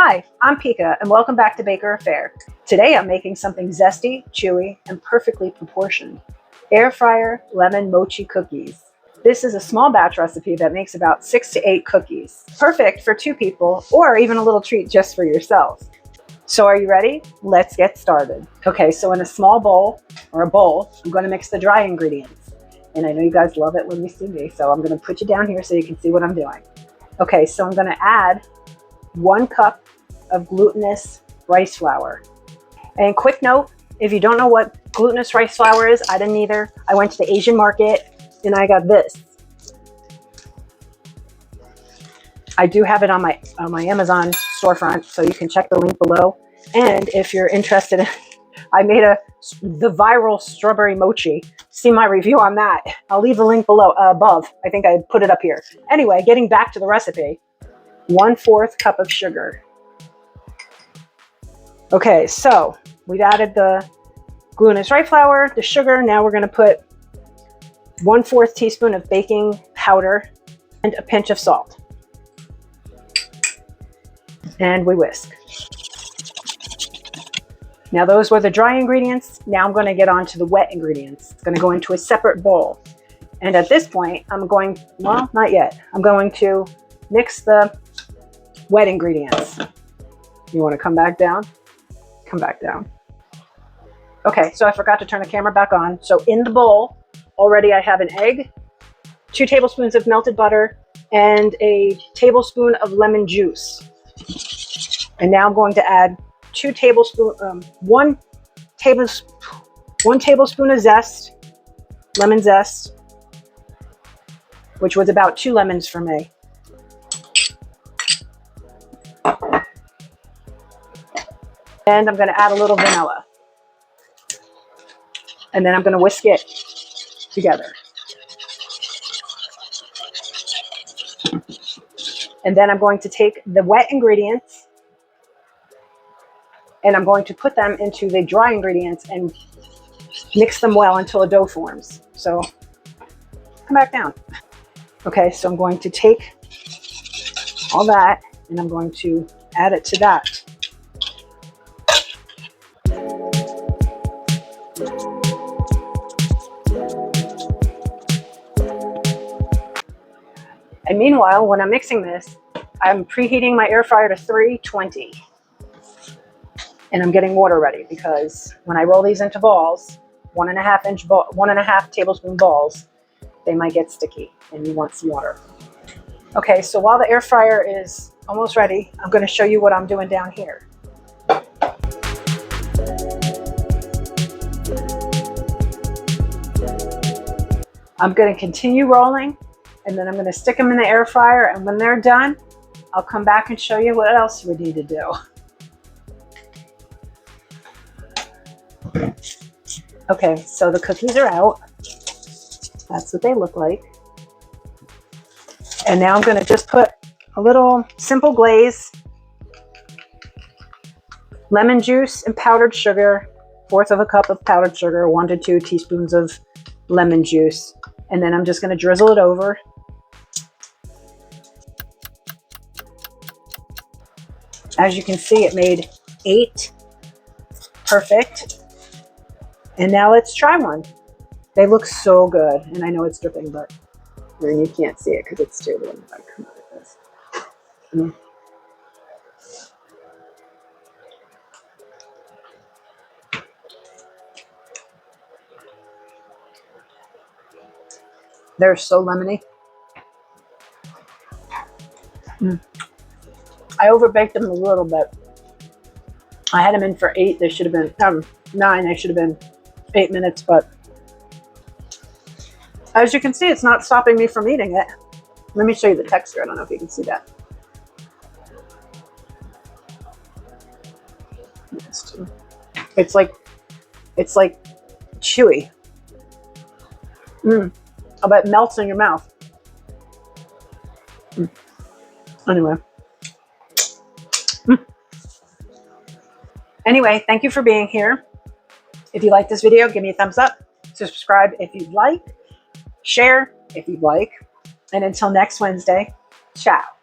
Hi, I'm Pika, and welcome back to Baker Affair. Today I'm making something zesty, chewy, and perfectly proportioned. Air fryer lemon mochi cookies. This is a small batch recipe that makes about 6 to 8 cookies. Perfect for 2 people, or even a little treat just for yourselves. So are you ready? Let's get started. Okay, so in a small bowl, or a bowl, I'm going to mix the dry ingredients. And I know you guys love it when you see me, so I'm going to put you down here so you can see what I'm doing. Okay, so I'm going to add 1 cup of glutinous rice flour. And quick note, if you don't know what glutinous rice flour is, I didn't either. I went to the Asian market and I got this. I do have it on my Amazon storefront, so you can check the link below. And if you're interested, I made the viral strawberry mochi. See my review on that. I'll leave the link below, above. I think I put it up here. Anyway, getting back to the recipe, 1/4 cup of sugar. Okay, so we've added the glutinous rice flour, the sugar. Now we're going to put 1/4 teaspoon of baking powder and a pinch of salt. And we whisk. Now those were the dry ingredients. Now I'm going to get on to the wet ingredients. It's going to go into a separate bowl. And at this point, well, not yet. I'm going to mix the wet ingredients. You want to come back down? Come back down. Okay, so I forgot to turn the camera back on. So in the bowl, already I have an egg, 2 tablespoons of melted butter, and a tablespoon of lemon juice. And now I'm going to add 1 tablespoon of zest, lemon zest, which was about 2 lemons for me. And I'm going to add a little vanilla. And then I'm going to whisk it together. And then I'm going to take the wet ingredients and I'm going to put them into the dry ingredients and mix them well until a dough forms. So come back down. Okay, so I'm going to take all that and I'm going to add it to that. And meanwhile, when I'm mixing this, I'm preheating my air fryer to 320. And I'm getting water ready because when I roll these into balls, 1.5 tablespoon balls, they might get sticky and you want some water. Okay, so while the air fryer is almost ready, I'm going to show you what I'm doing down here. I'm going to continue rolling and then I'm going to stick them in the air fryer, and when they're done, I'll come back and show you what else we need to do. Okay, so the cookies are out. That's what they look like. And now I'm going to just put a little simple glaze, lemon juice and powdered sugar, 1/4 cup of powdered sugar, 1 to 2 teaspoons of lemon juice. And then I'm just going to drizzle it over. As you can see, it made 8. Perfect. And now let's try one. They look so good. And I know it's dripping, but you can't see it because it's too little. I come out of this. They're so lemony. I overbaked them a little bit. I had them in for 8. They should have been 9. They should have been 8 minutes, but as you can see, it's not stopping me from eating it. Let me show you the texture. I don't know if you can see that. It's like chewy. I bet it melts in your mouth. Anyway. Anyway, thank you for being here. If you like this video, give me a thumbs up. Subscribe if you'd like. Share if you'd like. And until next Wednesday, ciao.